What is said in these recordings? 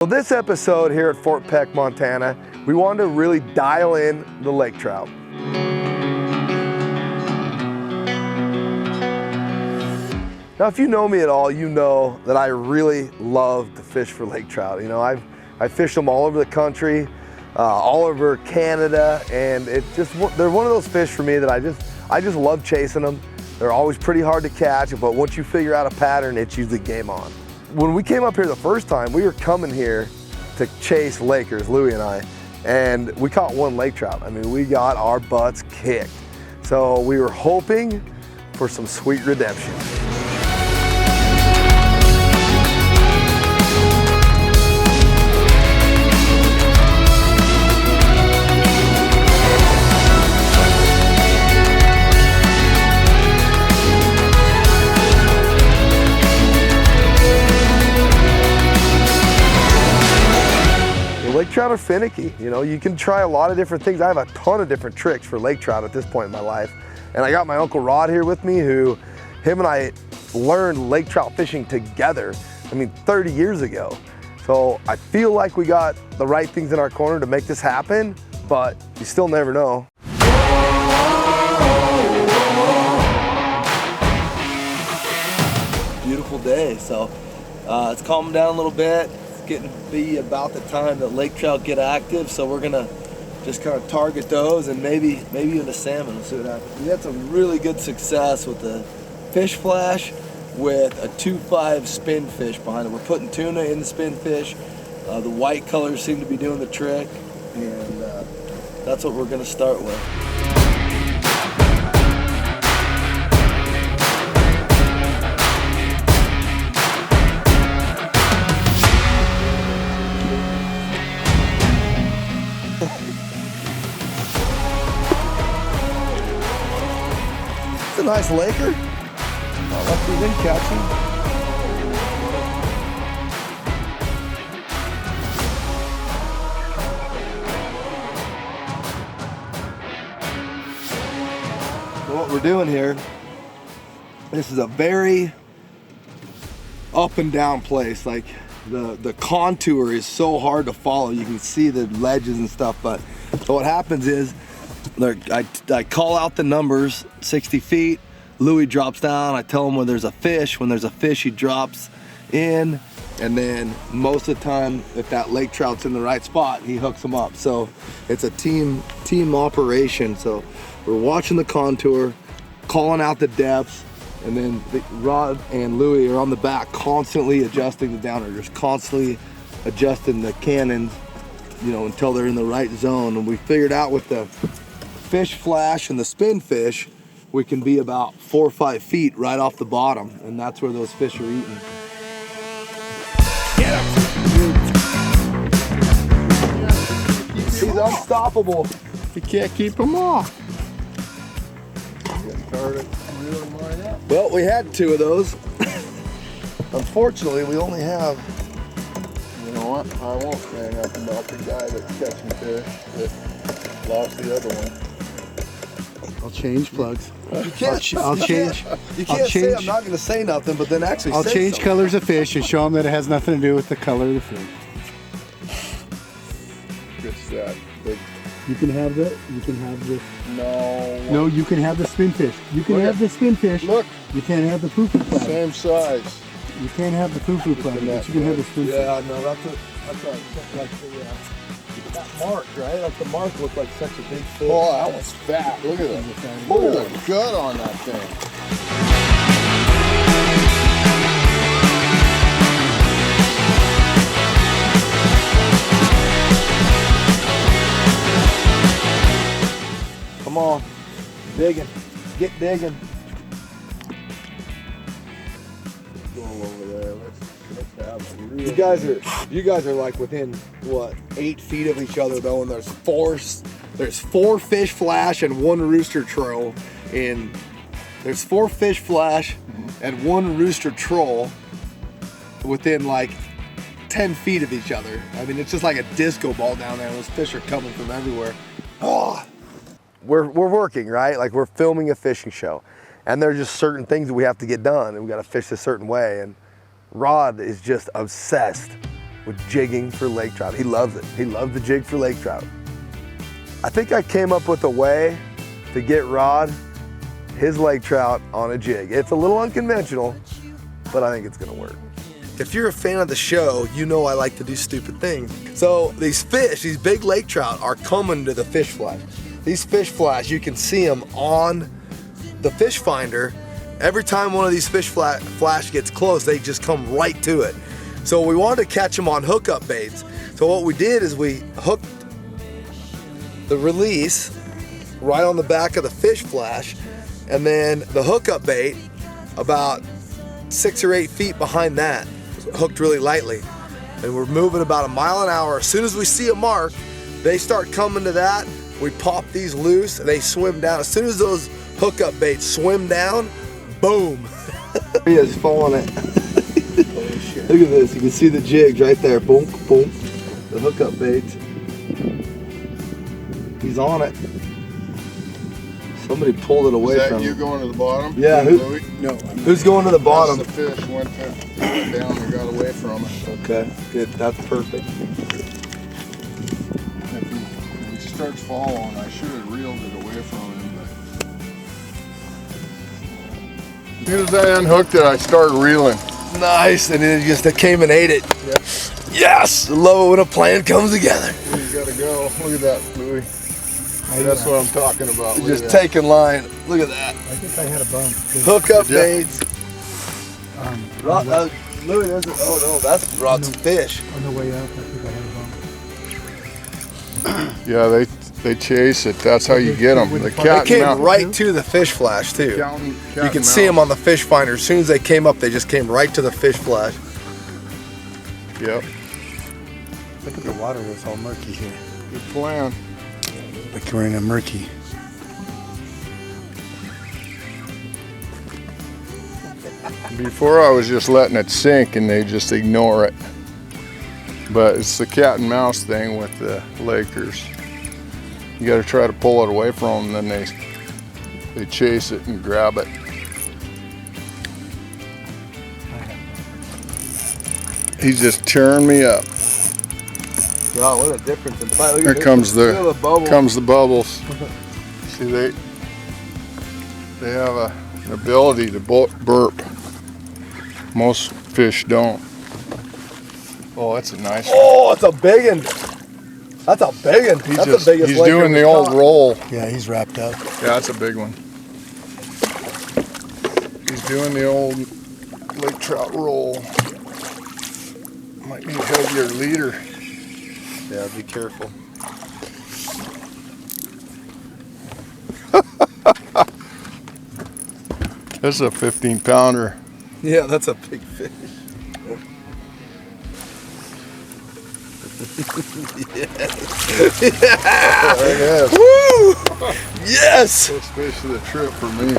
So this episode here at Fort Peck, Montana, we wanted to really dial in the lake trout. Now, if you know me at all, you know that I really love to fish for lake trout. You know, I've fished them all over the country, all over Canada, and they're one of those fish for me that I just love chasing them. They're always pretty hard to catch, but once you figure out a pattern, it's usually game on. When we came up here the first time, we were coming here to chase Lakers, Louie and I, and we caught one lake trout. I mean, we got our butts kicked. So we were hoping for some sweet redemption. Lake trout are finicky. You know, you can try a lot of different things. I have a ton of different tricks for lake trout at this point in my life. And I got my Uncle Rod here with me, him and I learned lake trout fishing together, 30 years ago. So I feel like we got the right things in our corner to make this happen, but you still never know. Beautiful day, so it's calming down a little bit. Getting to be about the time that lake trout get active, so we're gonna just kind of target those and maybe even the salmon. We'll see what happens. We had some really good success with the fish flash with a 2.5 spin fish behind it. We're putting tuna in the spin fish. The white colors seem to be doing the trick, and that's what we're gonna start with. A nice Laker. Not like we didn't catch him. So what we're doing here, this is a very up and down place. Like the contour is so hard to follow. You can see the ledges and stuff, but so what happens is I call out the numbers, 60 feet, Louie drops down, I tell him when there's a fish. When there's a fish, he drops in, and then most of the time, if that lake trout's in the right spot, he hooks them up. So it's a team operation. So we're watching the contour, calling out the depths, and then Rod and Louie are on the back constantly adjusting the downer, just constantly adjusting the cannons, until they're in the right zone. And we figured out with the fish flash and the spin fish, we can be about 4 or 5 feet right off the bottom, and that's where those fish are eating. Get him! He's unstoppable. You can't keep him off. Well, we had 2 of those. Unfortunately, we only have. You know what? I won't hang up about the guy that's catching fish that lost the other one. I'll change plugs. You can't. I'll change. You can't say I'm not going to say nothing, but then actually I'll say change something. colors of fish and show them that it has nothing to do with the color of the fish. It's that big. You can have the. You can have this. No. No, you can have the spin fish. You can have the spin fish. Look. You can't have the poo-poo plug. Same size. You can't have the poo-poo plug, but you can have the spin fish. Yeah, no, that's like that mark, right? Like the mark looked like such a big fish. Oh, that was fat. Look at it. Look at the gut on that thing. Come on, digging, get digging. Go over there. Let's have a real. You guys are like within what 8 feet of each other though, and there's four fish flash and 1 rooster troll in. There's 4 fish flash and 1 rooster troll within like 10 feet of each other. I mean, it's just like a disco ball down there. Those fish are coming from everywhere. Oh. We're working, right? Like we're filming a fishing show, and there's just certain things that we have to get done, and we got to fish a certain way. And Rod is just obsessed with jigging for lake trout. He loves it. He loves the jig for lake trout. I think I came up with a way to get Rod his lake trout on a jig. It's a little unconventional, but I think it's gonna work. If you're a fan of the show, you know I like to do stupid things. So these fish, these big lake trout, are coming to the fish flash. These fish flash, you can see them on the fish finder. Every time one of these fish flash gets close, they just come right to it. So we wanted to catch them on hookup baits. So what we did is we hooked the release right on the back of the fish flash, and then the hookup bait about 6 or 8 feet behind that, hooked really lightly. And we're moving about 1 mile an hour. As soon as we see a mark, they start coming to that. We pop these loose, they swim down. As soon as those hookup baits swim down, boom. He is falling it. Look at this, you can see the jigs right there, boom, boom. The hookup baits. He's on it. Somebody pulled it away from him. Is that you going to the bottom? Yeah, No. who's going to the bottom? That's the fish went down and got away from it. Okay, good, that's perfect. If he starts following, I should have reeled it away from him. But as soon as I unhooked it, I started reeling. Nice, and then it just came and ate it. Yep. Yes, I love it when a plan comes together. You gotta go. Look at that, Louis. That's what I'm talking about. Look Just at that. taking line. Look at that. I think I had a bump. Hookup Yeah. baits. Louis, there's a, oh no, that's Rod's fish. On the way out, I think I had a bump. Yeah, they chase it. That's how you get them. The They cat and came mouse. right to the fish flash too. You can see them on the fish finder. As soon as they came up, they just came right to the fish flash. Yep. Look at the water, it's all murky here. Good plan. Like we're in a murky. Before I was just letting it sink and they just ignore it. But it's the cat and mouse thing with the Lakers. You got to try to pull it away from them, then they chase it and grab it. He's just tearing me up. Wow, what a difference in size. Look Here at this. comes Look at the bubbles. See, they have an ability to burp. Most fish don't. Oh, that's a nice one. Oh, it's a big one. That's a big one. That's the biggest He's Laker doing the we've old caught. roll. Yeah, he's wrapped up. Yeah, that's a big one. He's doing the old lake trout roll. Might need a heavier leader. Yeah, be careful. This is a 15-pounder. Yeah, that's a big fish. Yes. Woo! Yes! First fish of the trip for me.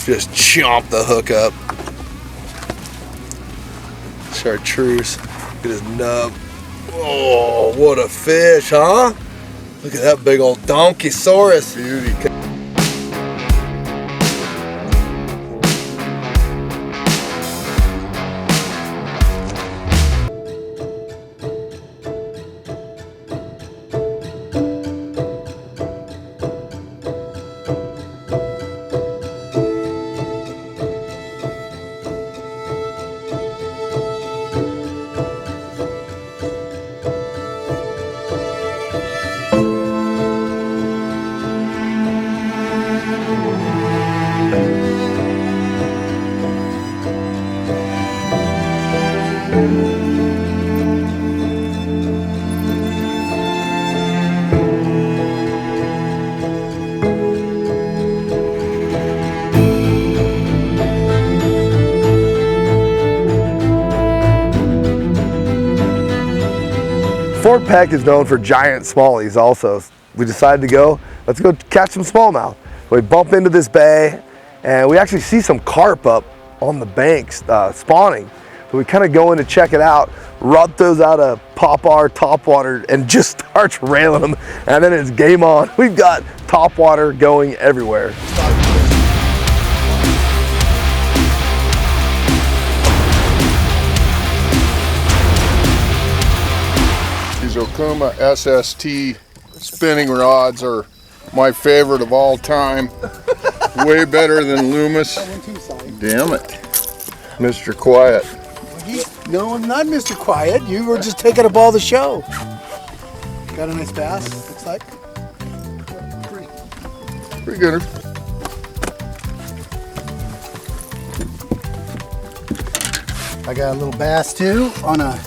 Just chomp the hook up. Chartreuse. Look at his nub. Oh, what a fish, huh? Look at that big old donkeysaurus. Beauty. Fort Peck is known for giant smallies also. We decided to go, let's go catch some smallmouth. We bump into this bay and we actually see some carp up on the banks spawning. So we kind of go in to check it out. Rod throws out a pop-R topwater and just starts railing them, and then it's game on. We've got topwater going everywhere. Okuma SST spinning rods are my favorite of all time. Way better than Loomis. Damn it. Mr. Quiet. No, I'm not Mr. Quiet. You were just taking up all the show. Got a nice bass, looks like. Pretty good. I got a little bass too on a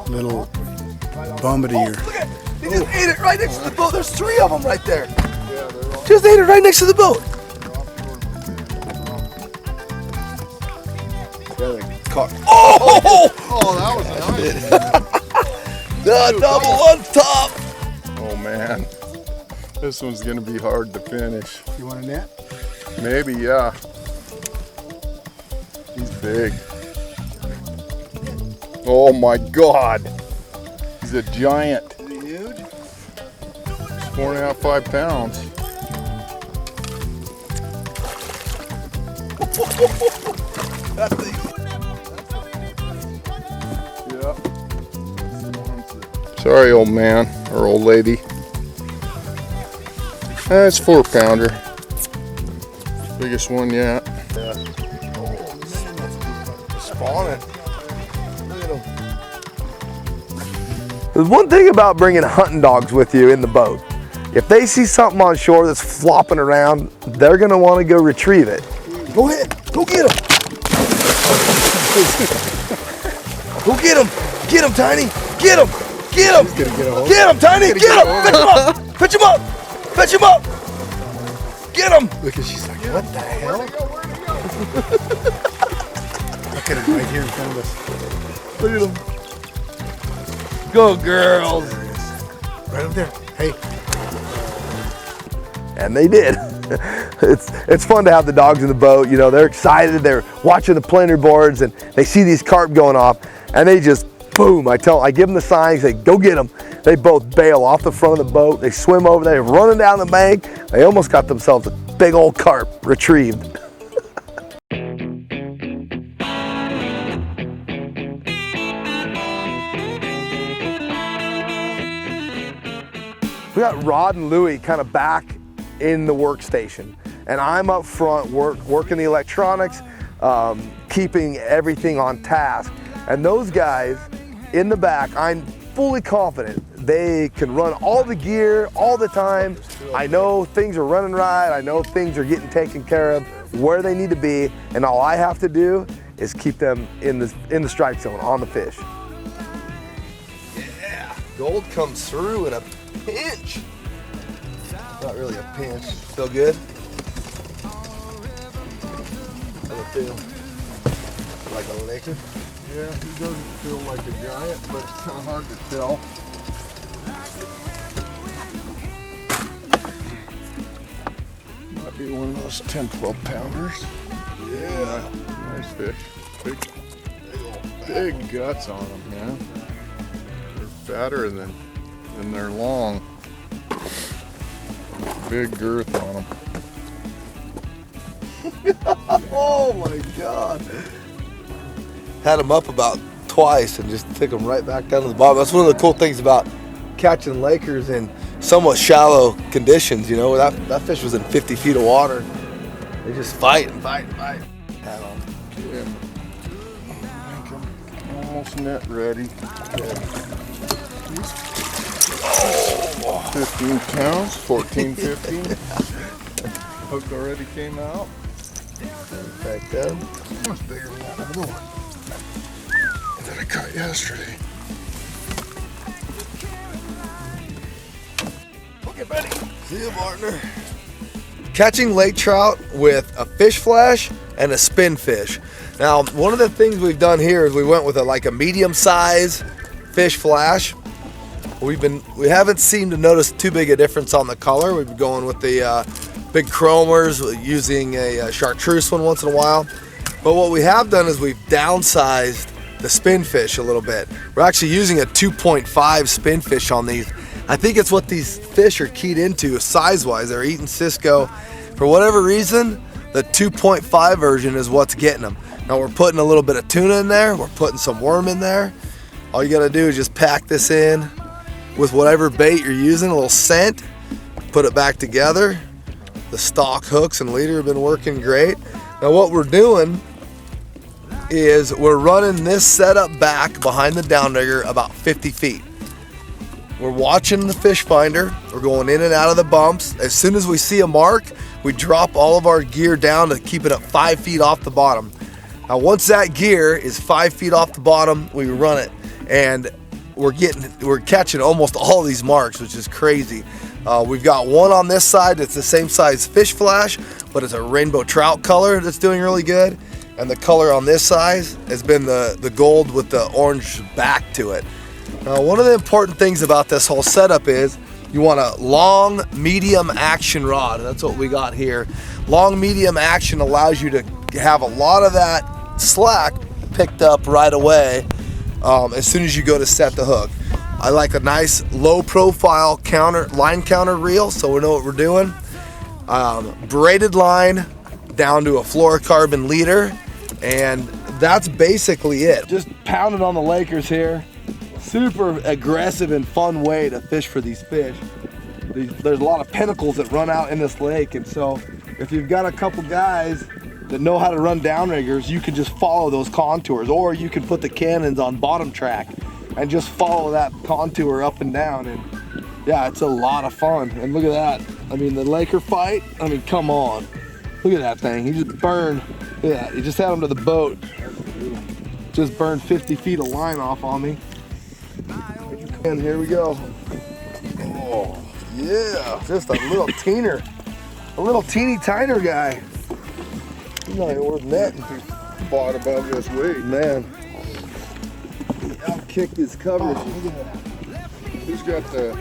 little bombardier. He just ate it right next to the boat. There's 3 of them right there. Just ate it right next to the boat. Oh! Oh, that was nice. The double on top. Oh man, this one's gonna be hard to finish. You want a net? Maybe, yeah. He's big. Oh my God, he's a giant. Is he huge? 4.5, 5 pounds. That's the. Yeah. Sorry, old man or old lady. It's 4-pounder. Biggest one yet. Yeah. Spawning. Look at him. There's one thing about bringing hunting dogs with you in the boat. If they see something on shore that's flopping around, they're gonna want to go retrieve it. Go ahead, go get him. Go get him. Get him, Tiny. Get him. Get him. Get him, Tiny. Get him. Fetch him up. Fetch him up. Get him. Look at she's like, what the hell? Look at him right here in front of us. Look at him. Go girls. Right up there. Hey. And they did. It's fun to have the dogs in the boat. You know, they're excited. They're watching the planer boards and they see these carp going off and they just, boom, I give them the sign, say, go get them. They both bail off the front of the boat. They swim over there, running down the bank. They almost got themselves a big old carp retrieved. We got Rod and Louie kind of back in the workstation, and I'm up front working the electronics, keeping everything on task. And those guys in the back, I'm fully confident they can run all the gear all the time. I know things are running right. I know things are getting taken care of where they need to be, and all I have to do is keep them in the strike zone on the fish. Yeah, gold comes through in a pinch. Not really a pinch. Feel good? How's it feel? Like a Laker? Yeah, he doesn't feel like a giant, but it's kind of hard to tell. Might be one of those 10, 12 pounders. Yeah. Nice fish. Big guts on them, man. They're fatter than they're long. Big girth on them. Oh my God. Had them up about twice and just took them right back down to the bottom. That's one of the cool things about catching Lakers in somewhat shallow conditions. You know, that fish was in 50 feet of water. They just fight and fight and fight. Had on. Yeah. I think I'm almost net ready. Oh, 15 pounds, 14, 15. Hook already came out. Back down. Much bigger than that other one that I caught yesterday. Okay, buddy. See you, partner. Catching lake trout with a fish flash and a spin fish. Now, one of the things we've done here is we went with a medium size fish flash. We haven't seemed to notice too big a difference on the color. We've been going with the big chromers, using a chartreuse one once in a while. But what we have done is we've downsized the spin fish a little bit. We're actually using a 2.5 spin fish on these. I think it's what these fish are keyed into size-wise. They're eating Cisco. For whatever reason, the 2.5 version is what's getting them. Now we're putting a little bit of tuna in there. We're putting some worm in there. All you gotta do is just pack this in with whatever bait you're using, a little scent, put it back together. The stock hooks and leader have been working great. Now what we're doing is we're running this setup back behind the downrigger about 50 feet. We're watching the fish finder. We're going in and out of the bumps. As soon as we see a mark, we drop all of our gear down to keep it at 5 feet off the bottom. Now once that gear is 5 feet off the bottom, we run it, and we're catching almost all these marks, which is crazy. We've got one on this side that's the same size fish flash, but it's a rainbow trout color that's doing really good. And the color on this side has been the gold with the orange back to it. Now, one of the important things about this whole setup is you want a long, medium action rod. That's what we got here. Long, medium action allows you to have a lot of that slack picked up right away as soon as you go to set the hook. I like a nice low profile line counter reel, so we know what we're doing. Braided line down to a fluorocarbon leader, and that's basically it. Just pounding on the Lakers here. Super aggressive and fun way to fish for these fish. There's a lot of pinnacles that run out in this lake, and so if you've got a couple guys that know how to run downriggers, you can just follow those contours, or you can put the cannons on bottom track and just follow that contour up and down, and yeah, it's a lot of fun. And look at that. I mean, the Laker fight, I mean, come on. Look at that thing. He just burned, look at that. He just had him to the boat. Just burned 50 feet of line off on me. And here we go. Oh, yeah, just a little teener. A little teeny tiner guy. He's not even worth netting. Bought above this weight. Man. Outkicked his coverage. Oh, look at that. Who's got the...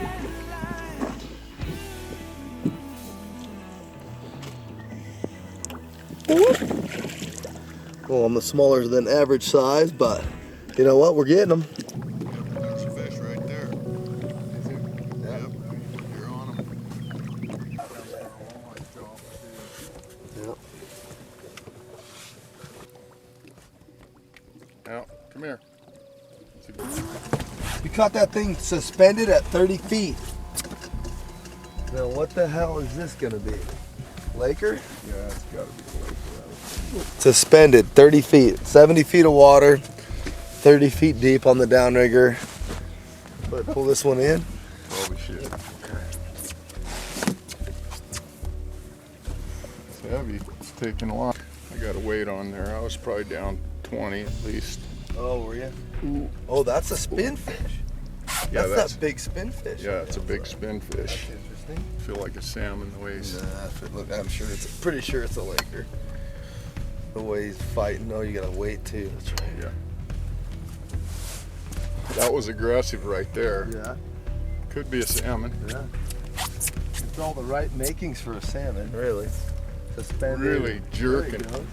Well, I'm the smaller than average size, but you know what? We're getting them. There's a fish right there. Yep, you're on him. Yep. Now, come here. We caught that thing suspended at 30 feet. Now, what the hell is this gonna be? Laker? Yeah, it's gotta be the Laker. Suspended 30 feet, 70 feet of water, 30 feet deep on the downrigger. But pull this one in. Probably should. It's heavy. It's taking a lot. I got a weight on there. I was probably down 20 at least. Oh, were you? Ooh. Oh, that's a spinfish. Yeah, that's that big spinfish. Yeah, it's a big spinfish. That's interesting. I feel like a salmon the way he's... Nah, look, I'm sure pretty sure it's a Laker. The way he's fighting. Oh, you gotta wait too. That's right. Yeah. That was aggressive right there. Yeah. Could be a salmon. Yeah. It's all the right makings for a salmon, really. Suspended. Really jerking. There you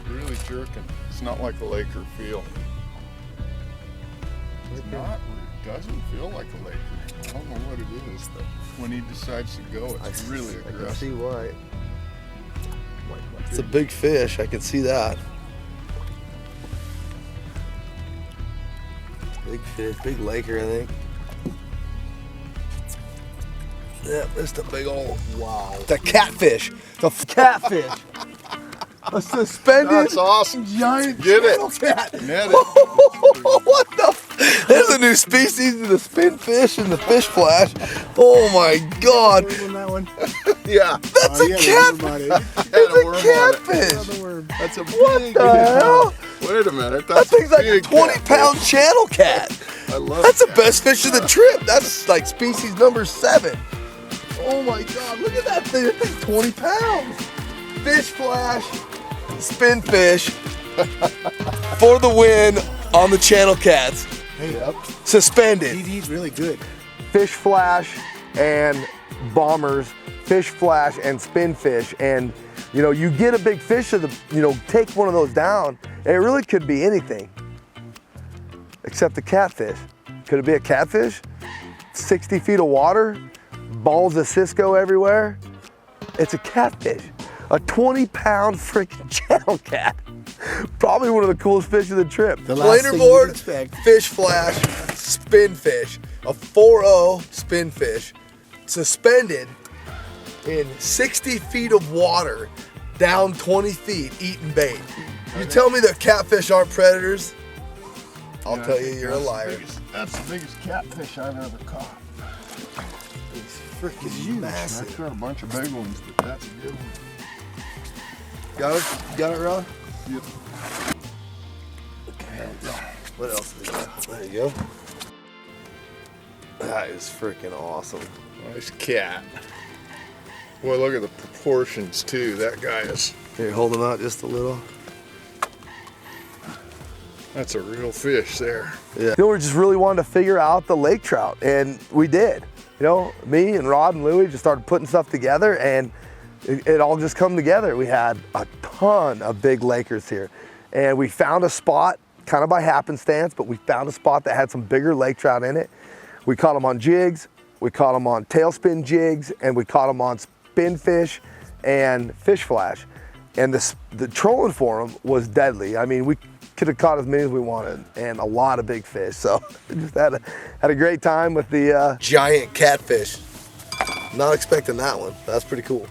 go. Really jerking. It's not like a Laker feel. It's not. It doesn't feel like a Laker. I don't know what it is, but when he decides to go, it's really I can aggressive. see why. It's a big fish. I can see that. Big fish, big Laker, I think. Yeah, it's a big old. Wow. The catfish. The catfish. A suspended. That's awesome. Giant Get it. channel cat. Net it. What the? There's a new species of the spinfish and the fish flash. Oh my God. That one. Yeah. That's a catfish. It's a catfish. That's a What big. the hell? Wait a minute. That That's thing's like a big 20-pound channel cat. I love That's the that. best fish of the trip. That's like species number 7. Oh my God, look at that thing. That thing's 20 pounds. Fish flash, spin fish for the win on the channel cats. Hey, up. Suspended. DD's really good. Fish flash and bombers, fish flash and spin fish. And you know, you get a big fish of the, you know, take one of those down, and it really could be anything except the catfish. Could it be a catfish? 60 feet of water, balls of Cisco everywhere. It's a catfish. A 20-pound freaking channel cat. Probably one of the coolest fish of the trip. The last Planer thing you'd board, expect. fish flash, spin fish, a 4.0 spin fish, suspended in 60 feet of water, down 20 feet, eating bait. You tell me that catfish aren't predators? I'll tell you you're a liar. That's the biggest catfish I've ever caught. It's freaking massive. I've got a bunch of big ones, but that's a good one. Got it? Got it, Ron? Yep. Okay. What else we got? There you go. That is freaking awesome. Nice cat. Boy, look at the proportions too. That guy is. Here, hold him out just a little. That's a real fish there. Yeah. You know, we just really wanted to figure out the lake trout, and we did. You know, me and Rod and Louie just started putting stuff together, and it all just come together. We had a ton of big lakers here, and we found a spot kind of by happenstance, but we found a spot that had some bigger lake trout in it. We caught them on jigs, we caught them on tailspin jigs, and we caught them on spin fish and fish flash. And the trolling for them was deadly. I mean, we could have caught as many as we wanted, and a lot of big fish. So just had a great time with the giant catfish. Not expecting that one. That's pretty cool.